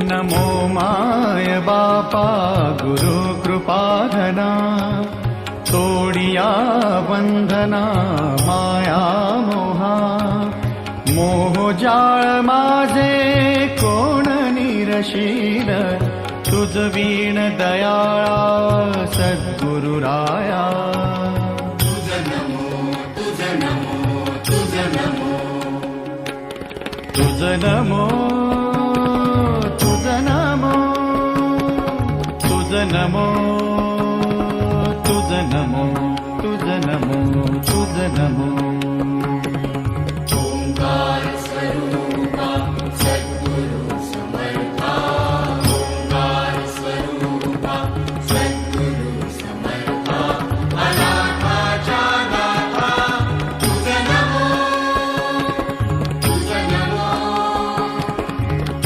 नमो माय बापा गुरु कृपाधना, तोडिया वंदना माया मोहा. मोह जाळ माझे कोण निरशील, तुझ वीण दयाळा सद्गुरु राया. तुझ नमो तुझ नमो तुझ नमो. तुझ नमो तुझ नमो तुझ नमो तुझ नमो तुझ नमो तुझ नमो.